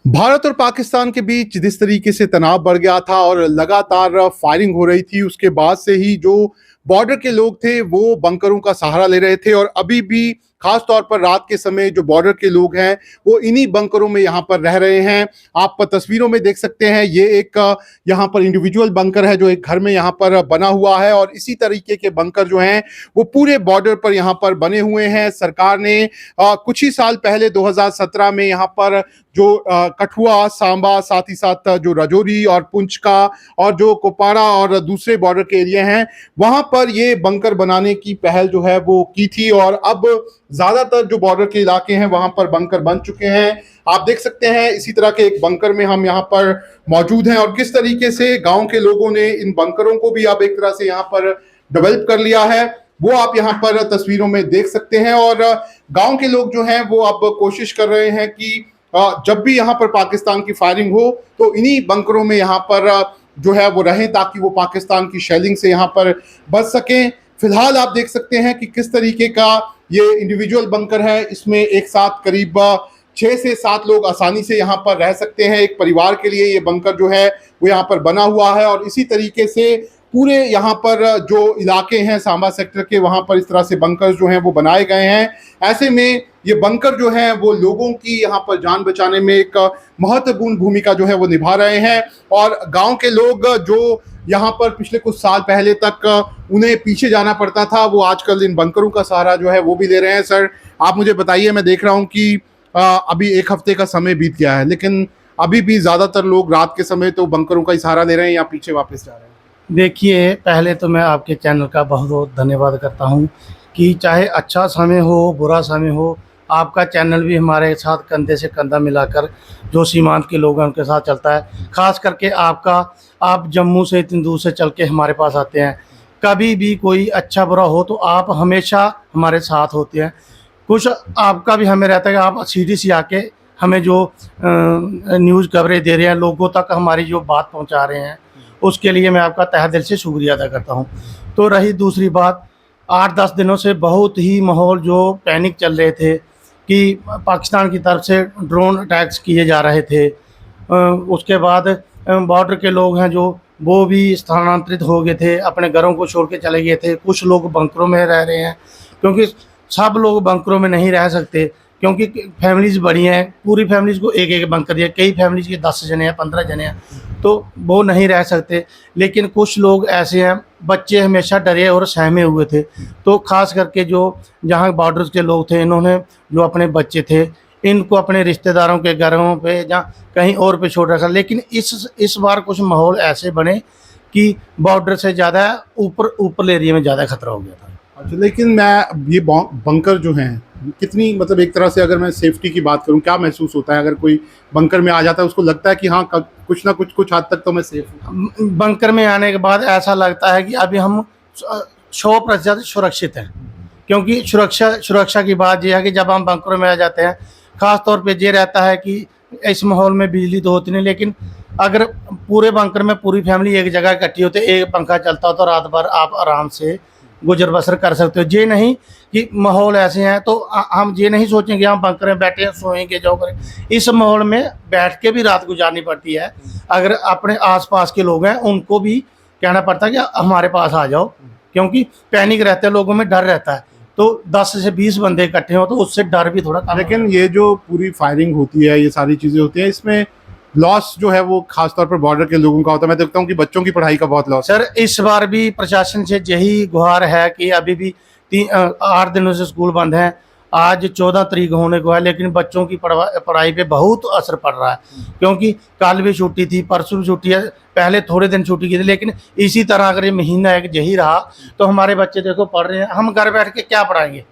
भारत और पाकिस्तान के बीच जिस तरीके से तनाव बढ़ गया था और लगातार फायरिंग हो रही थी, उसके बाद से ही जो बॉर्डर के लोग थे वो बंकरों का सहारा ले रहे थे और अभी भी खास तौर पर रात के समय जो बॉर्डर के लोग हैं वो इन्हीं बंकरों में यहाँ पर रह रहे हैं। आप तस्वीरों में देख सकते हैं, ये एक यहाँ पर इंडिविजुअल बंकर है जो एक घर में यहाँ पर बना हुआ है और इसी तरीके के बंकर जो हैं वो पूरे बॉर्डर पर यहाँ पर बने हुए हैं। सरकार ने कुछ ही साल पहले 2017 में यहाँ पर जो कठुआ, सांबा, साथ ही साथ जो राजौरी और पुंछ का और जो कुपवाड़ा और दूसरे बॉर्डर के एरिया हैं वहां पर ये बंकर बनाने की पहल जो है वो की थी और अब ज्यादातर जो बॉर्डर के इलाके हैं वहां पर बंकर बन चुके हैं। आप देख सकते हैं इसी तरह के एक बंकर में हम यहाँ पर मौजूद हैं और किस तरीके से गांव के लोगों ने इन बंकरों को भी अब एक तरह से यहाँ पर डेवलप कर लिया है, वो आप यहाँ पर तस्वीरों में देख सकते हैं। और गांव के लोग जो हैं वो अब कोशिश कर रहे हैं कि जब भी यहाँ पर पाकिस्तान की फायरिंग हो तो इन्हीं बंकरों में यहाँ पर जो है वो रहें ताकि वो पाकिस्तान की शेलिंग से यहाँ पर बच सकें। फिलहाल आप देख सकते हैं कि किस तरीके का ये इंडिविजुअल बंकर है, इसमें एक साथ करीब 6 से 7 लोग आसानी से यहाँ पर रह सकते हैं। एक परिवार के लिए ये बंकर जो है वो यहाँ पर बना हुआ है और इसी तरीके से पूरे यहाँ पर जो इलाके हैं सांबा सेक्टर के, वहाँ पर इस तरह से बंकर जो हैं वो बनाए गए हैं। ऐसे में ये बंकर जो हैं वो लोगों की यहाँ पर जान बचाने में एक महत्वपूर्ण भूमिका जो है वो निभा रहे हैं और गांव के लोग जो यहाँ पर पिछले कुछ साल पहले तक उन्हें पीछे जाना पड़ता था, वो आजकल इन बंकरों का सहारा जो है वो भी ले रहे हैं। सर, आप मुझे बताइए, मैं देख रहा हूँ कि अभी 1 हफ्ते का समय बीत गया है, लेकिन अभी भी ज़्यादातर लोग रात के समय तो बंकरों का ही सहारा ले रहे हैं या पीछे वापस जा रहे हैं? देखिए, पहले तो मैं आपके चैनल का बहुत-बहुत धन्यवाद करता हूँ कि चाहे अच्छा समय हो, बुरा समय हो, आपका चैनल भी हमारे साथ कंधे से कंधा मिलाकर जो सीमांत के लोग हैं उनके साथ चलता है। ख़ास करके आप जम्मू से इतनी दूर से चल के हमारे पास आते हैं। कभी भी कोई अच्छा बुरा हो तो आप हमेशा हमारे साथ होते हैं। कुछ आपका भी हमें रहता है कि आप सीधी सी आके हमें जो न्यूज़ कवरेज दे रहे हैं, लोगों तक हमारी जो बात पहुँचा रहे हैं, उसके लिए मैं आपका तहे दिल से शुक्रिया अदा करता हूँ। तो रही दूसरी बात, 8-10 दिनों से बहुत ही माहौल जो पैनिक चल रहे थे कि पाकिस्तान की तरफ से ड्रोन अटैक्स किए जा रहे थे। उसके बाद बॉर्डर के लोग हैं जो वो भी स्थानांतरित हो गए थे, अपने घरों को छोड़ के चले गए थे। कुछ लोग बंकरों में रह रहे हैं क्योंकि सब लोग बंकरों में नहीं रह सकते क्योंकि फैमिलीज़ बड़ी हैं, पूरी फैमिलीज़ को एक-एक बंकर दिया। कई फैमिलीज़ के 10 जने हैं, 15 जने हैं, तो वो नहीं रह सकते। लेकिन कुछ लोग ऐसे हैं, बच्चे हमेशा डरे और सहमे हुए थे। तो ख़ास करके जो जहाँ बॉर्डर्स के लोग थे, इन्होंने जो अपने बच्चे थे, इनको अपने रिश्तेदारों के घरों पे या कहीं और पे छोड़ रखा। लेकिन इस बार कुछ माहौल ऐसे बने कि बॉर्डर से ज़्यादा ऊपर एरिया में ज़्यादा खतरा हो गया था। अच्छा, लेकिन मैं ये बंकर जो हैं कितनी, मतलब एक तरह से अगर मैं सेफ्टी की बात करूं, क्या महसूस होता है अगर कोई बंकर में आ जाता है? उसको लगता है कि हाँ, कुछ ना कुछ हद तक तो मैं सेफ हूँ। बंकर में आने के बाद ऐसा लगता है कि अभी हम 100% सुरक्षित हैं, क्योंकि सुरक्षा की बात यह है कि जब हम बंकरों में आ जाते हैं, ख़ास तौर पे ये रहता है कि इस माहौल में बिजली तो होती नहीं, लेकिन अगर पूरे बंकर में पूरी फैमिली एक जगह इकट्ठी होती है, एक पंखा चलता हो तो रात भर आप आराम से गुजर बसर कर सकते हो। ये नहीं कि माहौल ऐसे हैं तो हम ये नहीं सोचेंगे हम बंकर में बैठे हैं, सोएंगे, जो करें। इस माहौल में बैठ के भी रात गुजारनी पड़ती है। अगर अपने आसपास के लोग हैं उनको भी कहना पड़ता है कि हमारे पास आ जाओ, क्योंकि पैनिक रहते हैं, लोगों में डर रहता है। तो 10 से 20 बंदे इकट्ठे हो तो उससे डर भी थोड़ा कम। लेकिन ये जो पूरी फायरिंग होती है, ये सारी चीज़ें होती हैं, इसमें लॉस जो है वो खासतौर पर बॉर्डर के लोगों का होता है। मैं देखता हूँ कि बच्चों की पढ़ाई का बहुत लॉस। सर, इस बार भी प्रशासन से यही गुहार है कि अभी भी 8 दिनों से स्कूल बंद हैं। आज 14 तारीख होने को है, लेकिन बच्चों की पढ़ाई पे बहुत असर पड़ रहा है, क्योंकि कल भी छुट्टी थी, परसों भी छुट्टी है, पहले थोड़े दिन छुट्टी की थी। लेकिन इसी तरह अगर ये महीना एक यही रहा तो हमारे बच्चे देखो पढ़ रहे हैं, हम घर बैठ के क्या पढ़ाएंगे?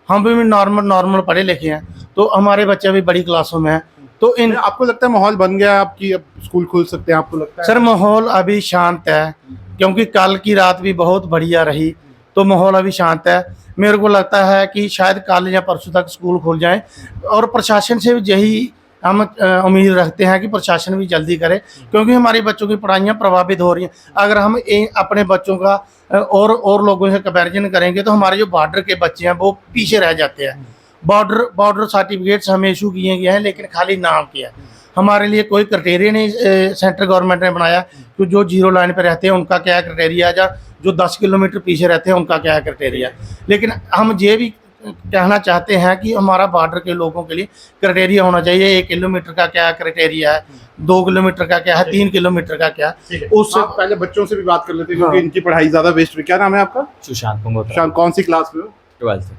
हम भी नॉर्मल पढ़े लिखे हैं, तो हमारे बच्चे भी बड़ी क्लासों में हैं। तो आपको लगता है माहौल बन गया है आपकी, अब स्कूल खुल सकते हैं आपको लगता है? सर, माहौल अभी शांत है, क्योंकि कल की रात भी बहुत बढ़िया रही, तो माहौल अभी शांत है। मेरे को लगता है कि शायद कल या परसों तक स्कूल खुल जाएं और प्रशासन से यही हम उम्मीद रखते हैं कि प्रशासन भी जल्दी करे, क्योंकि हमारे बच्चों की पढ़ाइयाँ प्रभावित हो रही हैं। अगर हम अपने बच्चों का और लोगों से कंपैरिजन करेंगे तो हमारे जो बॉर्डर के बच्चे हैं वो पीछे रह जाते हैं। बॉर्डर सर्टिफिकेट्स हमें इशू किए गए हैं, लेकिन खाली नाम के हैं। हमारे लिए कोई क्राइटेरिया नहीं सेंट्रल गवर्नमेंट ने बनाया कि जो जीरो लाइन पे रहते हैं उनका क्या क्राइटेरिया है, या जो 10 किलोमीटर पीछे रहते हैं उनका क्या क्राइटेरिया है। लेकिन हम ये भी कहना चाहते हैं कि हमारा बॉर्डर के लोगों के लिए क्राइटेरिया होना चाहिए। 1 किलोमीटर का क्या क्राइटेरिया है, 2 किलोमीटर का क्या है, 3 किलोमीटर का क्या। उससे पहले बच्चों से भी बात कर लेते हैं क्योंकि इनकी पढ़ाई ज्यादा वेस्ट हुई। क्या नाम है आपका? सुशांत पंगोत्रा, शान, कौन सी क्लास में हो? 12th।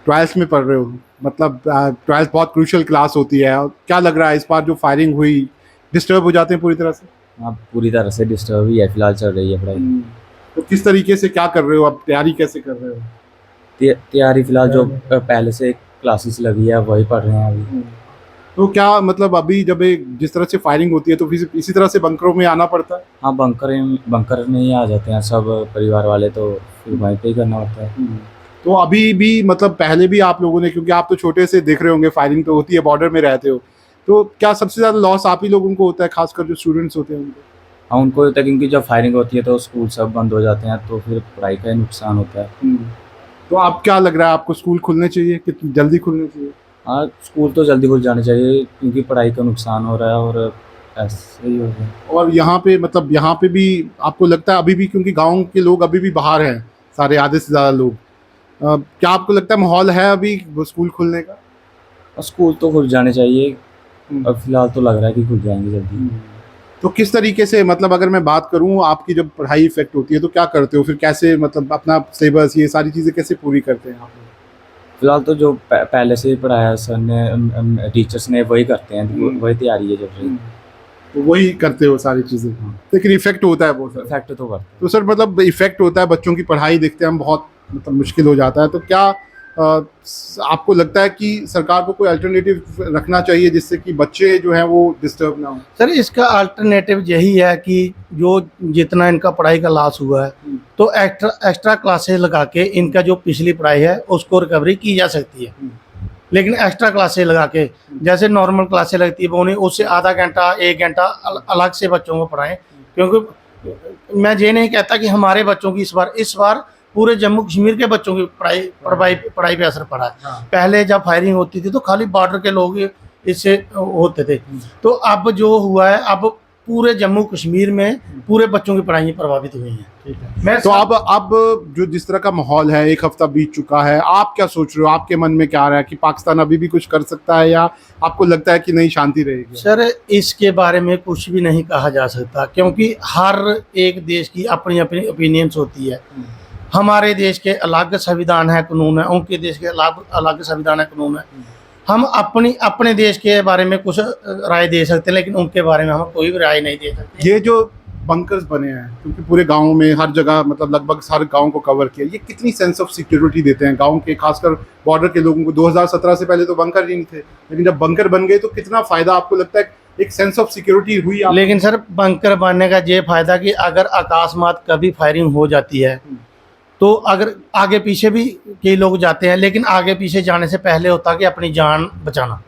12th में पढ़ रहे हो। मतलब 12th बहुत क्रूशियल क्लास होती है। और क्या लग रहा है इस बार जो फायरिंग हुई, डिस्टर्ब हो जाते हैं पूरी तरह से? हाँ, पूरी तरह से डिस्टर्ब ही है, फिलहाल चल रही है पढ़ाई। तो किस तरीके से क्या कर रहे हो अब, तैयारी कैसे कर रहे हो? तैयारी फिलहाल जो पहले से क्लासेस लगी है वही पढ़ रहे हैं अभी। तो क्या मतलब अभी जब जिस तरह से फायरिंग होती है तो फिर इसी तरह से बंकरों में आना पड़ता है? हाँ, बंकर में ही आ जाते हैं सब परिवार वाले, तो फिर वहीं पे ही करना पड़ता है। तो अभी भी मतलब पहले भी आप लोगों ने, क्योंकि आप तो छोटे से देख रहे होंगे, फायरिंग तो होती है, बॉर्डर में रहते हो, तो क्या सबसे ज़्यादा लॉस आप ही लोगों को होता है, खासकर जो स्टूडेंट्स होते हैं उनको? हाँ, उनको होता है क्योंकि जब फायरिंग होती है तो स्कूल सब बंद हो जाते हैं, तो फिर पढ़ाई का ही नुकसान होता है। तो आप क्या लग रहा है, आपको स्कूल खुलने चाहिए, कितनी जल्दी खुलने चाहिए? हाँ, स्कूल तो जल्दी खुल जाने चाहिए क्योंकि पढ़ाई का नुकसान हो रहा है और ऐसे ही हो रहा है। और यहाँ पे मतलब यहाँ पे भी आपको लगता है अभी भी, क्योंकि गांव के लोग अभी भी बाहर हैं सारे, आधे से ज़्यादा लोग, क्या आपको लगता है माहौल है अभी वो स्कूल खुलने का? और स्कूल तो खुल जाने चाहिए, अब फिलहाल तो लग रहा है कि खुल जाएंगे जल्दी। तो किस तरीके से, मतलब अगर मैं बात करूं, आपकी जब पढ़ाई इफेक्ट होती है तो क्या करते हो फिर? कैसे मतलब अपना सिलेबस, ये सारी चीज़ें कैसे पूरी करते हैं आप लोग? फिलहाल तो जो पहले से ही पढ़ाया सर ने, टीचर्स ने, वही करते हैं, वही तैयारी है जब से। तो वही करते हो सारी चीज़ें, लेकिन इफेक्ट होता है बहुत सारा। इफेक्ट तो करते हैं। तो सर मतलब इफेक्ट होता है, बच्चों की पढ़ाई देखते हैं हम, बहुत मतलब मुश्किल हो जाता है। तो क्या आपको लगता है कि सरकार को कोई अल्टरनेटिव रखना चाहिए जिससे कि बच्चे जो हैं वो डिस्टर्ब ना हो? सर इसका अल्टरनेटिव यही है कि जो जितना इनका पढ़ाई का लॉस हुआ है तो एक्स्ट्रा क्लासेस लगा के इनका जो पिछली पढ़ाई है उसको रिकवरी की जा सकती है। लेकिन एक्स्ट्रा क्लासेस लगा के, जैसे नॉर्मल क्लासेस लगती है वो नहीं, उससे आधा घंटा 1 घंटा अलग से बच्चों को पढ़ाएं। क्योंकि मैं ये नहीं कहता कि हमारे बच्चों की इस बार पूरे जम्मू कश्मीर के बच्चों की पढ़ाई पे असर पड़ा है। पहले जब फायरिंग होती थी तो खाली बॉर्डर के लोग इससे होते थे, तो अब जो हुआ है, अब पूरे जम्मू कश्मीर में पूरे बच्चों की पढ़ाई प्रभावित हुई है। तो अब जो जिस तरह का माहौल है, 1 हफ्ता बीत चुका है, आप क्या सोच रहे हो? आपके मन में क्या आ रहा है कि पाकिस्तान अभी भी कुछ कर सकता है, या आपको लगता है कि नहीं, शांति रहेगी? सर इसके बारे में कुछ भी नहीं कहा जा सकता, क्योंकि हर एक देश की अपनी अपनी ओपिनियंस होती है। हमारे देश के अलग संविधान है, कानून है, उनके देश के अलग संविधान है, कानून है। हम अपने देश के बारे में कुछ राय दे सकते हैं, लेकिन उनके बारे में हम कोई भी राय नहीं दे सकते। ये जो बंकर्स बने हैं, क्योंकि पूरे गांव में हर जगह, मतलब लगभग हर गांव को कवर किया, ये कितनी सेंस ऑफ सिक्योरिटी देते हैं गांव के, खासकर बॉर्डर के लोगों को? 2017 से पहले तो बंकर ही नहीं थे, लेकिन जब बंकर बन गए तो कितना फायदा आपको लगता है, एक सेंस ऑफ सिक्योरिटी हुई? लेकिन सर बंकर बनने का ये फायदा कि अगर अकस्मात कभी फायरिंग हो जाती है तो अगर आगे पीछे भी कई लोग जाते हैं, लेकिन आगे पीछे जाने से पहले होता कि अपनी जान बचाना।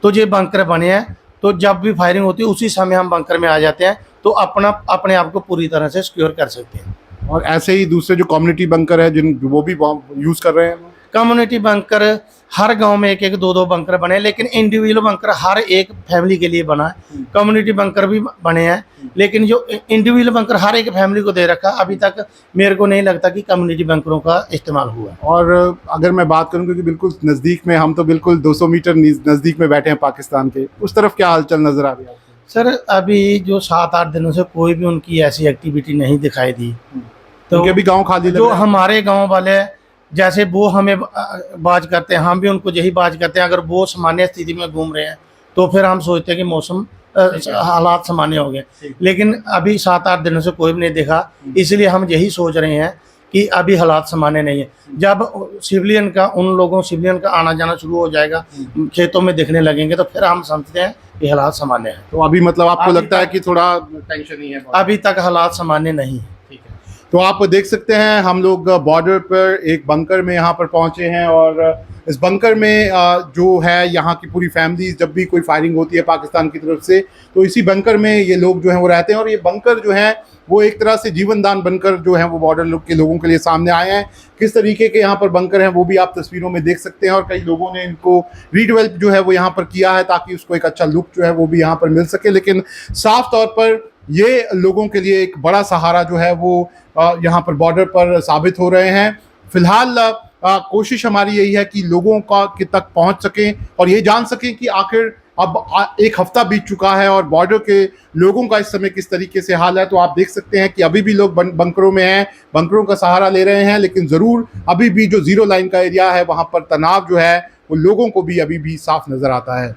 तो ये बंकर बने हैं, तो जब भी फायरिंग होती है उसी समय हम बंकर में आ जाते हैं, तो अपने आप को पूरी तरह से सिक्योर कर सकते हैं। और ऐसे ही दूसरे जो कम्युनिटी बंकर है, जिन वो भी यूज़ कर रहे हैं। कम्युनिटी बंकर हर गांव में 1-1, 2-2 बंकर बने, लेकिन इंडिविजुअल बंकर हर एक फैमिली के लिए बना है। कम्युनिटी बंकर भी बने हैं, लेकिन जो इंडिविजुअल बंकर हर एक फैमिली को दे रखा, अभी तक मेरे को नहीं लगता कि कम्युनिटी बंकरों का इस्तेमाल हुआ। और अगर मैं बात करूं, क्योंकि बिल्कुल नज़दीक में, हम तो बिल्कुल 200 मीटर नज़दीक में बैठे हैं पाकिस्तान के, उस तरफ क्या हालचाल नज़र आ रही है? सर अभी जो 7-8 दिनों से कोई भी उनकी ऐसी एक्टिविटी नहीं दिखाई दी। तो अभी गाँव खाली जो हमारे गाँव वाले, जैसे वो हमें बाज करते हैं, हम भी उनको यही बाज करते हैं। अगर वो सामान्य स्थिति में घूम रहे हैं तो फिर हम सोचते हैं कि मौसम हालात सामान्य हो गए, लेकिन अभी 7-8 दिनों से कोई भी नहीं देखा। इसलिए हम यही सोच रहे हैं कि अभी हालात सामान्य नहीं है। जब सिविलियन का आना जाना शुरू हो जाएगा, खेतों में दिखने लगेंगे, तो फिर हम समझते हैं कि हालात सामान्य है। तो अभी मतलब आपको लगता है कि थोड़ा टेंशन ही है? अभी तक हालात सामान्य नहीं है। तो आप देख सकते हैं, हम लोग बॉर्डर पर एक बंकर में यहाँ पर पहुंचे हैं, और इस बंकर में जो है यहाँ की पूरी फैमिली, जब भी कोई फायरिंग होती है पाकिस्तान की तरफ से तो इसी बंकर में ये लोग जो हैं वो रहते हैं। और ये बंकर जो है वो एक तरह से जीवन दान बनकर जो है वो बॉर्डर के लोगों के लिए सामने आए हैं। किस तरीके के यहाँ पर बंकर हैं वो भी आप तस्वीरों में देख सकते हैं, और कई लोगों ने इनको रीडेवलप जो है वो यहाँ पर किया है ताकि उसको एक अच्छा लुक जो है वो भी यहाँ पर मिल सके। लेकिन साफ तौर पर ये लोगों के लिए एक बड़ा सहारा जो है वो यहाँ पर बॉर्डर पर साबित हो रहे हैं। फिलहाल कोशिश हमारी यही है कि लोगों का के तक पहुंच सकें और ये जान सकें कि आखिर अब एक हफ्ता बीत चुका है और बॉर्डर के लोगों का इस समय किस तरीके से हाल है। तो आप देख सकते हैं कि अभी भी लोग बंकरों में हैं, बंकरों का सहारा ले रहे हैं, लेकिन ज़रूर अभी भी जो जीरो लाइन का एरिया है वहाँ पर तनाव जो है वो लोगों को भी अभी भी साफ नज़र आता है।